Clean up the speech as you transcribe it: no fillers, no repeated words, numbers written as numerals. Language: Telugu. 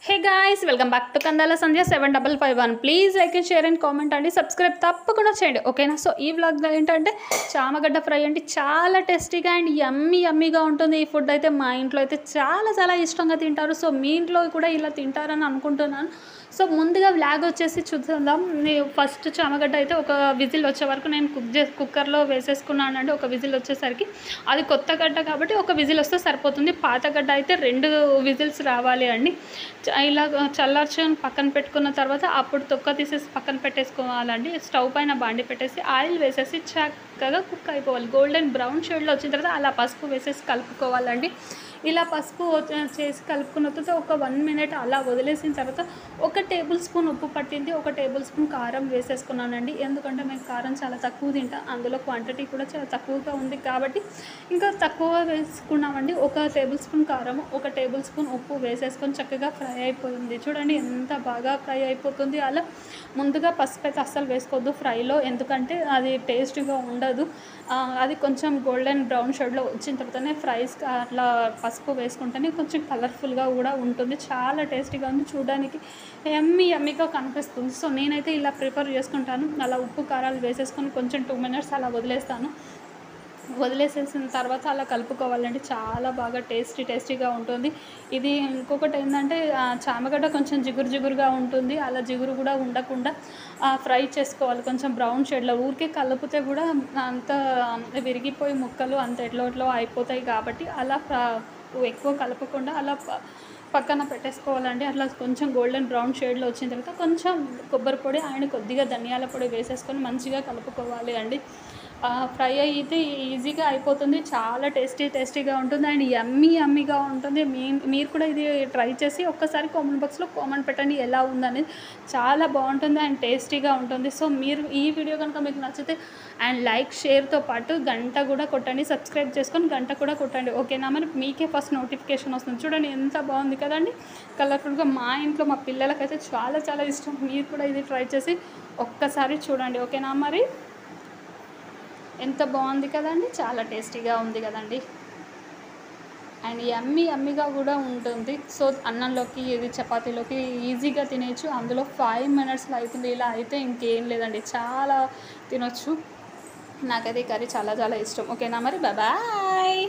Hey guys, welcome back to Kandala Sandhya 7551. Please like and share and comment అండి, సబ్స్క్రైబ్ తప్పకుండా చేయండి, ఓకేనా. సో ఈ వ్లాగ్లో ఏంటంటే చామగడ్డ ఫ్రై అంటే చాలా టేస్టీగా అండ్ యమ్మీగా ఉంటుంది. ఈ ఫుడ్ అయితే మా ఇంట్లో అయితే చాలా ఇష్టంగా తింటారు. సో మీ ఇంట్లో కూడా ఇలా తింటారని అనుకుంటున్నాను. సో ముందుగా వ్లాగ్ వచ్చేసి చూద్దాం. ఫస్ట్ చామగడ్డ అయితే ఒక విజిల్ వచ్చే వరకు నేను కుక్కర్లో వేసేసుకున్నానండి. ఒక విజిల్ వచ్చేసరికి అది కొత్త గడ్డ కాబట్టి ఒక విజిల్ వస్తే సరిపోతుంది. పాత గడ్డ అయితే 2 విజిల్స్ రావాలి అండి. ఇలా చల్లార్చుకొని పక్కన పెట్టుకున్న తర్వాత అప్పుడు తొక్క తీసేసి పక్కన పెట్టేసుకోవాలండి. స్టవ్ పైన బాండి పెట్టేసి ఆయిల్ వేసేసి చక్కగా కుక్ అయిపోవాలి. గోల్డెన్ బ్రౌన్ షేడ్లో వచ్చిన తర్వాత అలా పసుపు వేసేసి కలుపుకోవాలండి. ఇలా పసుపు చేసి కలుపుకున్న తర్వాత ఒక 1 మినిట్ అలా వదిలేసిన తర్వాత 1 టేబుల్ స్పూన్ ఉప్పు పట్టింది, 1 టేబుల్ స్పూన్ కారం వేసేసుకున్నానండి. ఎందుకంటే మేము కారం చాలా తక్కువ తింటాం, అందులో క్వాంటిటీ కూడా చాలా తక్కువగా ఉంది కాబట్టి ఇంకా తక్కువ వేసుకున్నామండి. 1 టేబుల్ స్పూన్ కారం, 1 టేబుల్ స్పూన్ ఉప్పు వేసేసుకొని చక్కగా ఫ్రై అయిపోయింది. చూడండి ఎంత బాగా ఫ్రై అయిపోతుంది. అలా ముందుగా పసుపు అయితే అస్సలు వేసుకోవద్దు ఫ్రైలో, ఎందుకంటే అది టేస్టీగా ఉండదు. అది కొంచెం గోల్డెన్ బ్రౌన్ షేడ్లో వచ్చిన తర్వాతనే ఫ్రైస్ అట్లా పసుపు వేసుకుంటేనే కొంచెం కలర్ఫుల్గా కూడా ఉంటుంది. చాలా టేస్టీగా ఉంది, చూడడానికి యమ్మీగా కనిపిస్తుంది. సో నేనైతే ఇలా ప్రిపేర్ చేసుకుంటాను. అలా ఉప్పు కారాలు వేసేసుకొని కొంచెం 2 మినిట్స్ అలా వదిలేసేసిన తర్వాత అలా కలుపుకోవాలండి. చాలా బాగా టేస్టీగా ఉంటుంది. ఇది ఇంకొకటి ఏంటంటే చామగడ్డ కొంచెం జిగురుగా ఉంటుంది. అలా జిగురు కూడా ఉండకుండా ఫ్రై చేసుకోవాలి కొంచెం బ్రౌన్ షేడ్లో. ఊరికే కలిపితే కూడా అంత విరిగిపోయి ముక్కలు అంత ఎట్లో అయిపోతాయి కాబట్టి అలా ఎక్కువ కలపకుండా అలా పక్కన పెట్టేసుకోవాలండి. అట్లా కొంచెం గోల్డెన్ బ్రౌన్ షేడ్లో వచ్చిన తర్వాత కొంచెం కొబ్బరి పొడి అండ్ కొద్దిగా ధనియాల పొడి వేసేసుకొని మంచిగా కలుపుకోవాలి అండి. ఫ్రై అయితే ఈజీగా అయిపోతుంది. చాలా టేస్టీగా ఉంటుంది అండ్ యమ్మీగా ఉంటుంది. మీరు కూడా ఇది ట్రై చేసి ఒక్కసారి కామెంట్ బాక్స్లో కామెంట్ పెట్టండి ఎలా ఉందనేది. చాలా బాగుంటుంది అండ్ టేస్టీగా ఉంటుంది. సో మీరు ఈ వీడియో కనుక మీకు నచ్చితే అండ్ లైక్ షేర్తో పాటు గంట కూడా కొట్టండి, సబ్స్క్రైబ్ చేసుకొని గంట కూడా కొట్టండి, ఓకేనా. మరి మీకే ఫస్ట్ నోటిఫికేషన్ వస్తుంది. చూడండి ఎంత బాగుంది కదండి, కలర్ఫుల్గా. మా ఇంట్లో మా పిల్లలకైతే చాలా ఇష్టం. మీరు కూడా ఇది ట్రై చేసి ఒక్కసారి చూడండి, ఓకేనా. మరి ఎంత బాగుంది కదండి, చాలా టేస్టీగా ఉంది కదండి అండ్ యమ్మీగా కూడా ఉంటుంది. సో అన్నంలోకి ఇది చపాతీలోకి ఈజీగా తినేయచ్చు. అందులో 5 మినిట్స్లో అవుతుంది. ఇలా అయితే ఇంకేం లేదండి, చాలా తినొచ్చు. నాకైతే ఈ కర్రీ చాలా ఇష్టం, ఓకేనా. మరి బాయ్.